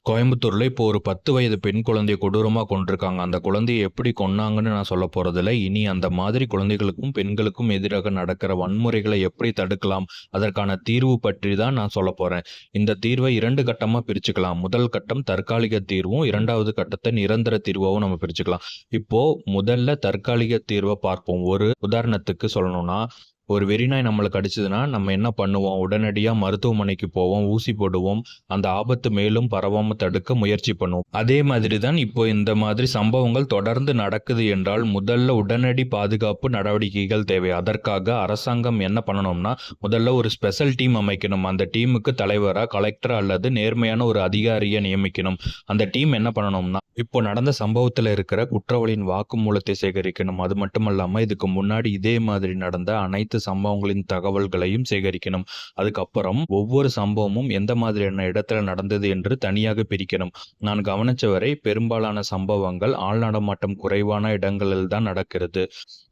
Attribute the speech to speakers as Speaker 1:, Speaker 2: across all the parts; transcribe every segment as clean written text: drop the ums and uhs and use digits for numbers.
Speaker 1: கோயம்புத்தூர்ல இப்போ ஒரு 10 வயது பெண் குழந்தைய கொடூரமா கொன்றுருக்காங்க. அந்த குழந்தைய எப்படி கொன்னாங்கன்னு நான் சொல்லப் போறதில்ல. இனி அந்த மாதிரி குழந்தைகளுக்கும், பெண்களுக்கும் எதிராக நடக்கிற வன்முறைகளை எப்படி தடுக்கலாம்? அதற்கான தீர்வு பற்றி தான் நான் சொல்லப் போறேன். இந்த தீர்வை 2 கட்டமா பிரிச்சுக்கலாம். முதல் கட்டம் தற்காலிக தீர்வும், 2வது கட்டத்த நிரந்தர தீர்வாவும் நம்ம பிரிச்சுக்கலாம். இப்போ முதல்ல தற்காலிக தீர்வ பார்ப்போம். ஒரு உதாரணத்துக்கு சொல்லணும்னா, ஒரு வெறிநாய் நம்மள கடிச்சதுன்னா, நம்ம என்ன பண்ணுவோம்? உடனடியா மருத்துவமனைக்கு போவோம், ஊசி போடுவோம். அந்த ஆபத்து மேலும் பரவாம தடுக்க முயற்சி பண்ணுவோம். அதே மாதிரி தான் இப்போ இந்த மாதிரி சம்பவங்கள் தொடர்ந்து நடக்குது என்றால், முதல்ல உடனடி பாதுகாப்பு நடவடிக்கைகள் தேவை. அதற்காக அரசாங்கம் என்ன பண்ணணும்னா, முதல்ல ஒரு ஸ்பெஷல் டீம் அமைக்கணும். அந்த டீமுக்கு தலைவரா கலெக்டர் அல்லது நேர்மையான ஒரு அதிகாரியை நியமிக்கணும். அந்த டீம் என்ன பண்ணணும்னா, இப்போ நடந்த சம்பவத்துல இருக்கிற குற்றவாளியின் வாக்குமூலத்தை சேகரிக்கணும். அது மட்டுமல்லாம இதுக்கு முன்னாடி இதே மாதிரி நடந்த அனைத்து சம்பவங்களின் தகவல்களையும் சேகரிக்கணும். அதுக்கப்புறம் ஒவ்வொரு சம்பவமும் எந்த மாதிரியான இடத்துல நடந்தது என்று தனியாக பிரிக்கணும். நான் கவனிச்ச வரை பெரும்பாலான சம்பவங்கள் ஆள் நடமாட்டம் குறைவான இடங்களில் தான் நடக்கிறது.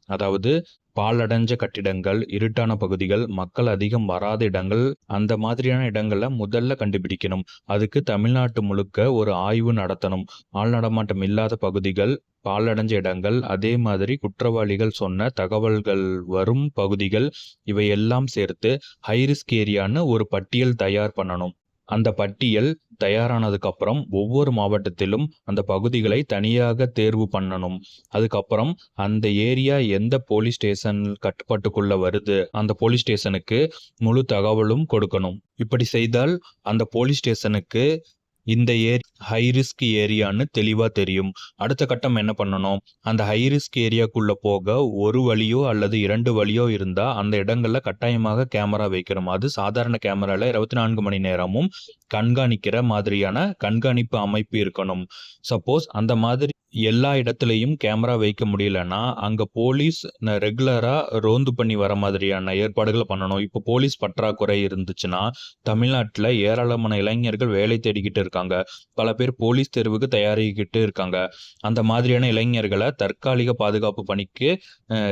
Speaker 1: அதாவது பாழடைஞ்ச கட்டிடங்கள், இருட்டான பகுதிகள், மக்கள் அதிகம் வராத இடங்கள், அந்த மாதிரியான இடங்களை முதல்ல கண்டுபிடிக்கணும். அதுக்கு தமிழ்நாட்டு முழுக்க ஒரு ஆய்வு நடத்தணும். ஆள் நடமாட்டம் இல்லாத பகுதிகள், பாழடைஞ்ச இடங்கள், அதே மாதிரி குற்றவாளிகள் சொன்ன தகவல்கள் வரும் பகுதிகள், இவையெல்லாம் சேர்த்து ஹை ரிஸ்க் ஏரியான்னு ஒரு பட்டியல் தயார் பண்ணணும். அந்த பட்டியல் தயாரானதுக்கு அப்புறம் ஒவ்வொரு மாவட்டத்திலும் அந்த பகுதிகளை தனியாக தேர்வு பண்ணணும். அதுக்கப்புறம் அந்த ஏரியா எந்த போலீஸ் ஸ்டேஷன் கட்டுப்பாட்டுக்குள்ள வருது, அந்த போலீஸ் ஸ்டேஷனுக்கு முழு தகவலும் கொடுக்கணும். இப்படி செய்தால் அந்த போலீஸ் ஸ்டேஷனுக்கு இந்த ஹை ரிஸ்க் ஏரியான்னு தெளிவா தெரியும். அடுத்த கட்டம் என்ன பண்ணணும்? அந்த ஹை ரிஸ்க் ஏரியாக்குள்ள போக ஒரு வழியோ அல்லது 2 வழியோ இருந்தா அந்த இடங்கள்ல கட்டாயமாக கேமரா வைக்கணும். அது சாதாரண கேமரால 24 மணி நேரமும் கண்காணிக்கிற மாதிரியான கண்காணிப்பு அமைப்பு இருக்கணும். சப்போஸ் அந்த மாதிரி எல்லா இடத்துலையும் கேமரா வைக்க முடியலன்னா, அங்க போலீஸ் ரெகுலரா ரோந்து பண்ணி வர மாதிரியான ஏற்பாடுகள் பண்ணணும். இப்போ போலீஸ் பற்றாக்குறை இருந்துச்சுன்னா, தமிழ்நாட்டுல ஏராளமான இளைஞர்கள் வேலை தேடிக்கிட்டு இருக்காங்க. பல பேர் போலீஸ் தேர்வுக்கு தயாரிக்கிட்டு இருக்காங்க. அந்த மாதிரியான இளைஞர்களை தற்காலிக பாதுகாப்பு பணிக்கு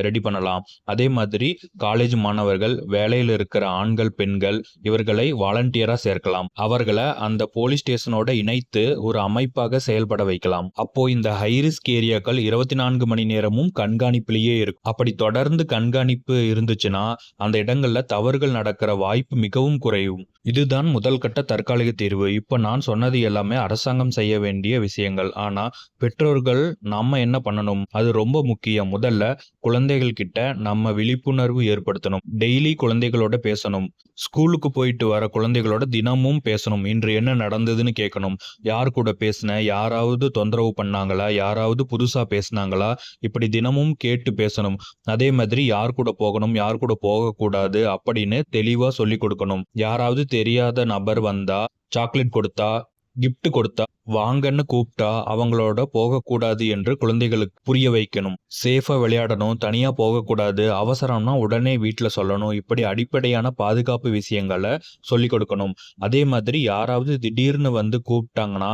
Speaker 1: ரெடி பண்ணலாம். அதே மாதிரி காலேஜ் மாணவர்கள், வேலையில் இருக்கிற ஆண்கள், பெண்கள் இவர்களை வாலண்டியரா சேர்க்கலாம். அவர்களை அந்த போலீஸ் ஸ்டேஷனோட இணைத்து ஒரு அமைப்பாக செயல்பட வைக்கலாம். அப்போ இந்த ஹை ரிஸ்க் ஏரியாக்கள் 24 மணி நேரமும் கண்காணிப்பிலேயே இருக்கும். அப்படி தொடர்ந்து கண்காணிப்பு இருந்துச்சுன்னா அந்த இடங்கள்ல தவறுகள் நடக்கிற வாய்ப்பு மிகவும் குறையும். இதுதான் முதல் கட்ட தற்காலிக தீர்வு. இப்ப நான் சொன்னது எல்லாமே அரசாங்கம் செய்ய வேண்டிய விஷயங்கள். ஆனா பெற்றோர்கள் நாம என்ன பண்ணணும்? அது ரொம்ப முக்கியம். முதல்ல குழந்தைகள் கிட்ட நம்ம விழிப்புணர்வு ஏற்படுத்தணும். டெய்லி குழந்தைகளோட பேசணும். ஸ்கூலுக்கு போயிட்டு வர குழந்தைகளோட தினமும் பேசணும். இன்று என்ன நடந்ததுன்னு கேட்கணும். யார் கூட பேசின, யாராவது தொந்தரவு பண்ணாங்களா, யாராவது புதுசா பேசினாங்களா, இப்படி தினமும் கேட்டு பேசணும். அதே மாதிரி யார் கூட போகணும், யார் கூட போகக்கூடாது அப்படின்னு தெளிவா சொல்லி கொடுக்கணும். யாராவது தெரியாத நபர் வந்தா சாக்லேட் கொடுத்தா, கிஃப்ட் கொடுத்தா, வாங்கன்னு கூப்பிட்டா அவங்களோட போகக்கூடாது என்று குழந்தைகளுக்கு புரிய வைக்கணும். சேஃபா விளையாடணும், தனியா போகக்கூடாது, அவசரம்னா உடனே வீட்டுல சொல்லணும். இப்படி அடிப்படையான பாதுகாப்பு விஷயங்களை சொல்லி கொடுக்கணும். அதே மாதிரி யாராவது திடீர்னு வந்து கூப்பிட்டாங்கன்னா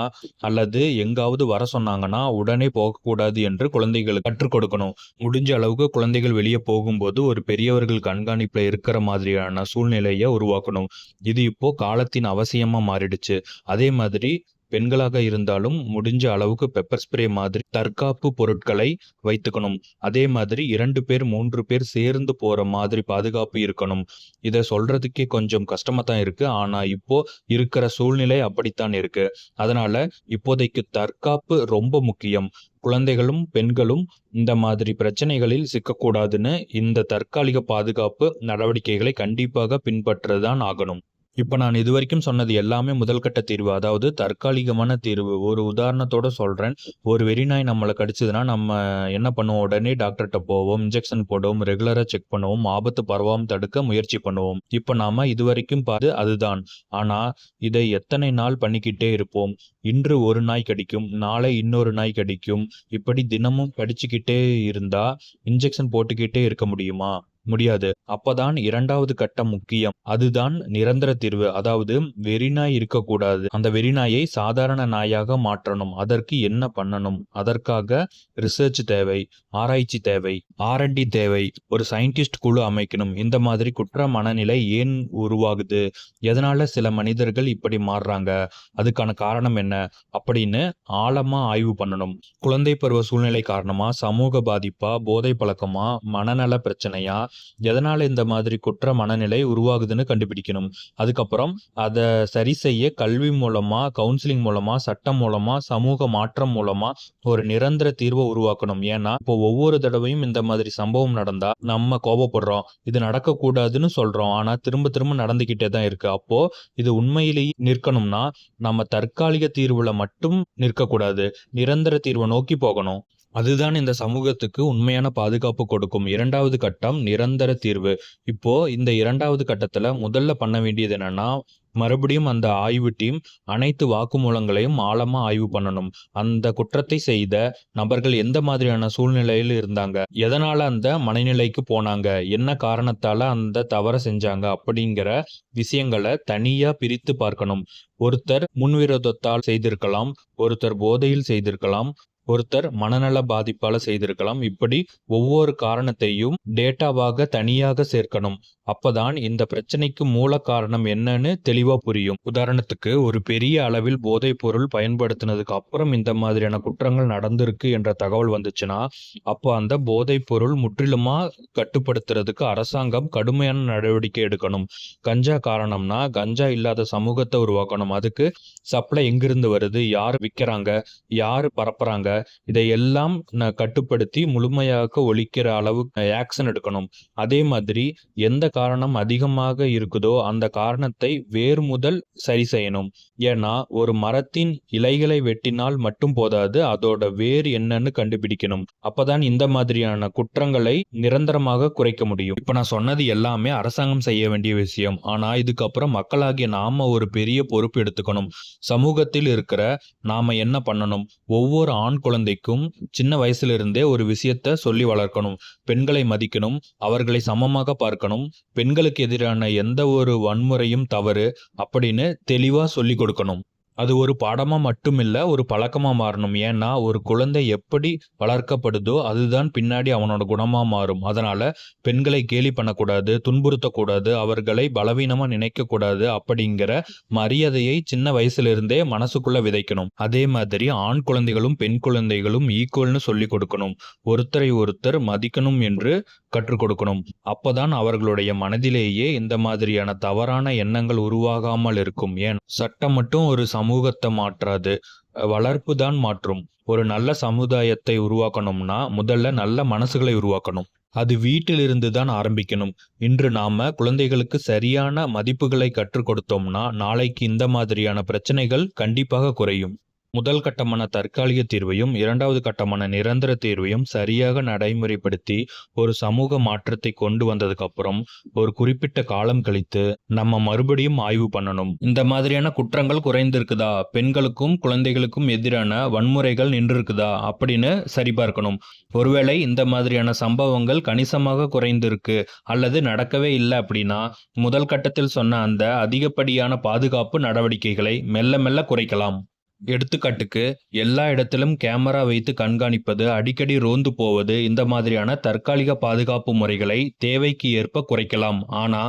Speaker 1: அல்லது எங்காவது வர சொன்னாங்கன்னா உடனே போகக்கூடாது என்று குழந்தைகளுக்கு கற்றுக் கொடுக்கணும். முடிஞ்ச அளவுக்கு குழந்தைகள் வெளியே போகும்போது ஒரு பெரியவர்கள் கண்காணிப்புல இருக்கிற மாதிரியான சூழ்நிலையை உருவாக்கணும். இது இப்போ காலத்தின் அவசியமா மாறிடுச்சு. அதே மாதிரி பெண்களாக இருந்தாலும் முடிஞ்ச அளவுக்கு பெப்பர் ஸ்ப்ரே மாதிரி தற்காப்பு பொருட்களை வைத்துக்கணும். அதே மாதிரி 2 பேர் 3 பேர் சேர்ந்து போற மாதிரி பாதுகாப்பு இருக்கணும். இதை சொல்றதுக்கே கொஞ்சம் கஷ்டமா தான் இருக்கு. ஆனா இப்போ இருக்கிற சூழ்நிலை அப்படித்தான் இருக்கு. அதனால இப்போதைக்கு தற்காப்பு ரொம்ப முக்கியம். குழந்தைகளும் பெண்களும் இந்த மாதிரி பிரச்சனைகளில் சிக்கக்கூடாதுன்னு இந்த தற்காலிக பாதுகாப்பு நடவடிக்கைகளை கண்டிப்பாக பின்பற்றதான் ஆகணும். இப்ப நான் இதுவரைக்கும் சொன்னது எல்லாமே முதல் கட்ட தீர்வு, அதாவது தற்காலிகமான தீர்வு. ஒரு உதாரணத்தோட சொல்றேன். ஒரு வெறிநாய் நம்மளை கடிச்சதுன்னா நம்ம என்ன பண்ணுவோம்? உடனே டாக்டர்கிட்ட போவோம், இன்ஜெக்ஷன் போடுவோம், ரெகுலரா செக் பண்ணுவோம், ஆபத்து பரவாம தடுக்க முயற்சி பண்ணுவோம். இப்ப நாம இதுவரைக்கும் பார்த்து அதுதான். ஆனா இதை எத்தனை நாள் பண்ணிக்கிட்டே இருப்போம்? இன்று ஒரு நாய் கடிக்கும், நாளை இன்னொரு நாய் கடிக்கும். இப்படி தினமும் கடிச்சுக்கிட்டே இருந்தா இன்ஜெக்ஷன் போட்டுக்கிட்டே இருக்க முடியுமா? முடியாது. அப்பதான் 2வது கட்டம் முக்கியம். அதுதான் நிரந்தர தீர்வு. அதாவது வெறிநாய் இருக்கக்கூடாது. அந்த வெறிநாயை சாதாரண நாயாக மாற்றணும். அதற்கு என்ன பண்ணணும்? அதற்காக ரிசர்ச் தேவை, ஆராய்ச்சி தேவை, R&D தேவை, ஒரு சயின்டிஸ்ட் குழு அமைக்கணும். இந்த மாதிரி குற்ற மனநிலை ஏன் உருவாகுது? எதனால சில மனிதர்கள் இப்படி மாறுறாங்க? அதுக்கான காரணம் என்ன? அப்படின்னு ஆழமா ஆய்வு பண்ணணும். குழந்தை பருவ சூழ்நிலை காரணமா, சமூக பாதிப்பா, போதை பழக்கமா, மனநல பிரச்சனையா, எதனால இந்த மாதிரி குற்ற மனநிலை உருவாகுதுன்னு கண்டுபிடிக்கணும். அதுக்கப்புறம் அதை சரி செய்ய கல்வி மூலமா, கவுன்சிலிங் மூலமா, சட்டம் மூலமா, சமூக மாற்றம் மூலமா ஒரு நிரந்தர தீர்வை உருவாக்கணும். ஏன்னா இப்போ ஒவ்வொரு தடவையும் இந்த மாதிரி சம்பவம் நடந்தா நம்ம கோபப்படுறோம், இது நடக்கக்கூடாதுன்னு சொல்றோம். ஆனா திரும்ப திரும்ப நடந்துகிட்டே தான் இருக்கு. அப்போ இது உண்மையிலேயே நிற்கணும்னா நம்ம தற்காலிக தீர்வுல மட்டும் நிற்கக்கூடாது, நிரந்தர தீர்வை நோக்கி போகணும். அதுதான் இந்த சமூகத்துக்கு உண்மையான பாதுகாப்பு கொடுக்கும். 2வது கட்டம் நிரந்தர தீர்வு. இப்போ இந்த 2வது கட்டத்துல முதல்ல பண்ண வேண்டியது என்னன்னா, மறுபடியும் அந்த ஆய்வு டீம் அனைத்து வாக்குமூலங்களையும் ஆழமா ஆய்வு பண்ணணும். அந்த குற்றத்தை செய்த நபர்கள் எந்த மாதிரியான சூழ்நிலையில் இருந்தாங்க, எதனால அந்த மனநிலைக்கு போனாங்க, என்ன காரணத்தால அந்த தவறை செஞ்சாங்க அப்படிங்கிற விஷயங்களை தனியா பிரித்து பார்க்கணும். ஒருத்தர் முன்விரோதத்தால் செய்திருக்கலாம், ஒருத்தர் போதையில் செய்திருக்கலாம், ஒருத்தர் மனநல பாதிப்பால செய்திருக்கலாம். இப்படி ஒவ்வொரு காரணத்தையும் டேட்டாவாக தனியாக சேர்க்கணும். அப்பதான் இந்த பிரச்சனைக்கு மூல காரணம் என்னன்னு தெளிவா புரியும். உதாரணத்துக்கு ஒரு பெரிய அளவில் போதைப் பொருள் பயன்படுத்தினதுக்கு அப்புறம் இந்த மாதிரியான குற்றங்கள் நடந்திருக்கு என்ற தகவல் வந்துச்சுன்னா, அப்போ அந்த போதைப் பொருள் முற்றிலுமா கட்டுப்படுத்துறதுக்கு அரசாங்கம் கடுமையான நடவடிக்கை எடுக்கணும். கஞ்சா காரணம்னா கஞ்சா இல்லாத சமூகத்தை உருவாக்கணும். அதுக்கு சப்ளை எங்கிருந்து வருது, யார் விற்கிறாங்க, யார் பரப்புறாங்க, இதையெல்லாம் கட்டுப்படுத்தி முழுமையாக ஒழிக்கிற அளவு ஆக்ஷன் எடுக்கணும். அதே மாதிரி எந்த காரணம் அதிகமாக இருக்குதோ அந்த காரணத்தை வேர் முதல் சரி செய்யணும். ஏன்னா ஒரு மரத்தின் இலைகளை வெட்டினால் மட்டும் போதாது, அதோட வேர் என்னன்னு கண்டுபிடிக்கணும். அப்பதான் இந்த மாதிரியான குற்றங்களை நிரந்தரமாக குறைக்க முடியும். இப்ப நான் சொன்னது எல்லாமே அரசாங்கம் செய்ய வேண்டிய விஷயம். ஆனா இதுக்கப்புறம் மக்களாகிய நாம ஒரு பெரிய பொறுப்பு எடுத்துக்கணும். சமூகத்தில் இருக்கிற நாம என்ன பண்ணணும்? ஒவ்வொரு ஆண் குழந்தைக்கும் சின்ன வயசுல இருந்தே ஒரு விஷயத்த சொல்லி வளர்க்கணும். பெண்களை மதிக்கணும், அவர்களை சமமாக பார்க்கணும், பெண்களுக்கு எதிரான எந்த ஒரு வன்முறையும் தவறு அப்படின்னு தெளிவா சொல்லி கொடுக்கணும். அது ஒரு பாடமா மட்டுமில்ல, ஒரு பழக்கமா மாறணும். ஏன்னா ஒரு குழந்தை எப்படி வளர்க்கப்படுதோ அதுதான் பின்னாடி அவனோட குணமா மாறும். அதனால பெண்களை கேலி பண்ணக்கூடாது, துன்புறுத்தக்கூடாது, அவர்களை பலவீனமா நினைக்க கூடாது அப்படிங்கிற மரியாதையை சின்ன வயசுல இருந்தே மனசுக்குள்ள விதைக்கணும். அதே மாதிரி ஆண் குழந்தைகளும் பெண் குழந்தைகளும் ஈக்குவல்னு சொல்லி கொடுக்கணும். ஒருத்தரை ஒருத்தர் மதிக்கணும் என்று கற்றுக் கொடுக்கணும். அப்பதான் அவர்களுடைய மனதிலேயே இந்த மாதிரியான தவறான எண்ணங்கள் உருவாகாமல் இருக்கும். ஏன் சட்டம் மட்டும் ஒரு சமூகத்தை மாற்றாது, வளர்ப்பு தான் மாற்றும். ஒரு நல்ல சமுதாயத்தை உருவாக்கணும்னா முதல்ல நல்ல மனசுகளை உருவாக்கணும். அது வீட்டிலிருந்து தான் ஆரம்பிக்கணும். இன்று நாம குழந்தைகளுக்கு சரியான மதிப்புகளை கற்றுக் கொடுத்தோம்னா நாளைக்கு இந்த மாதிரியான பிரச்சனைகள் கண்டிப்பாக குறையும். முதல் கட்டமான தற்காலிக தீர்வையும் 2வது கட்டமான நிரந்தர தீர்வையும் சரியாக நடைமுறைப்படுத்தி ஒரு சமூக மாற்றத்தை கொண்டு வந்ததுக்கு அப்புறம் ஒரு குறிப்பிட்ட காலம் கழித்து நம்ம மறுபடியும் ஆய்வு பண்ணணும். இந்த மாதிரியான குற்றங்கள் குறைந்திருக்குதா, பெண்களுக்கும் குழந்தைகளுக்கும் எதிரான வன்முறைகள் நின்றிருக்குதா அப்படின்னு சரிபார்க்கணும். ஒருவேளை இந்த மாதிரியான சம்பவங்கள் கணிசமாக குறைந்திருக்கு அல்லது நடக்கவே இல்லை அப்படின்னா முதல் கட்டத்தில் சொன்ன அந்த அதிகப்படியான பாதுகாப்பு நடவடிக்கைகளை மெல்ல மெல்ல குறைக்கலாம். எடுத்துக்காட்டுக்கு எல்லா இடத்திலும் கேமரா வைத்து கண்காணிப்பது, அடிக்கடி ரோந்து போவது, இந்த மாதிரியான தற்காலிக பாதுகாப்பு முறைகளை தேவைக்கு ஏற்ப குறைக்கலாம். ஆனா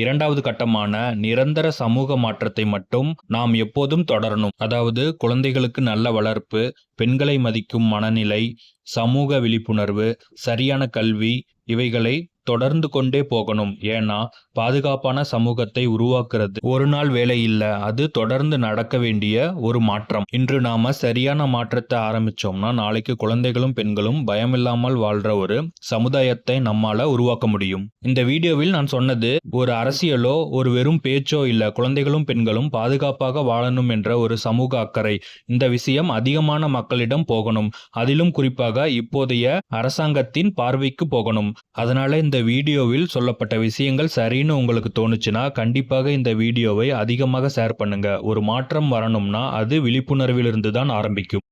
Speaker 1: 2வது கட்டமான நிரந்தர சமூக மாற்றத்தை மட்டும் நாம் எப்போதும் தொடரணும். அதாவது குழந்தைகளுக்கு நல்ல வளர்ப்பு, பெண்களை மதிக்கும் மனநிலை, சமூக விழிப்புணர்வு, சரியான கல்வி, இவைகளை தொடர்ந்து கொண்டே போகணும். ஏன்னா பாதுகாப்பான சமூகத்தை உருவாக்குறது ஒரு நாள் வேலை இல்ல, அது தொடர்ந்து நடக்க வேண்டிய ஒரு மாற்றம். இன்று நாம சரியான மாற்றத்தை ஆரம்பிச்சோம்னா நாளைக்கு குழந்தைகளும் பெண்களும் பயமில்லாமல் வாழ்ற ஒரு சமுதாயத்தை நம்மால உருவாக்க முடியும். இந்த வீடியோவில் நான் சொன்னது ஒரு அரசியலோ ஒரு வெறும் பேச்சோ இல்ல. குழந்தைகளும் பெண்களும் பாதுகாப்பாக வாழணும் என்ற ஒரு சமூக அக்கறை. இந்த விஷயம் அதிகமான மக்களிடம் போகணும். அதிலும் குறிப்பாக இப்போதைய அரசாங்கத்தின் பார்வைக்கு போகணும். அதனால இந்த வீடியோவில் சொல்லப்பட்ட விஷயங்கள் சரின்னு உங்களுக்கு தோணுச்சுன்னா கண்டிப்பாக இந்த வீடியோவை அதிகமாக ஷேர் பண்ணுங்க. ஒரு மாற்றம் வரணும்னா அது விழிப்புணர்விலிருந்து தான் ஆரம்பிக்கும்.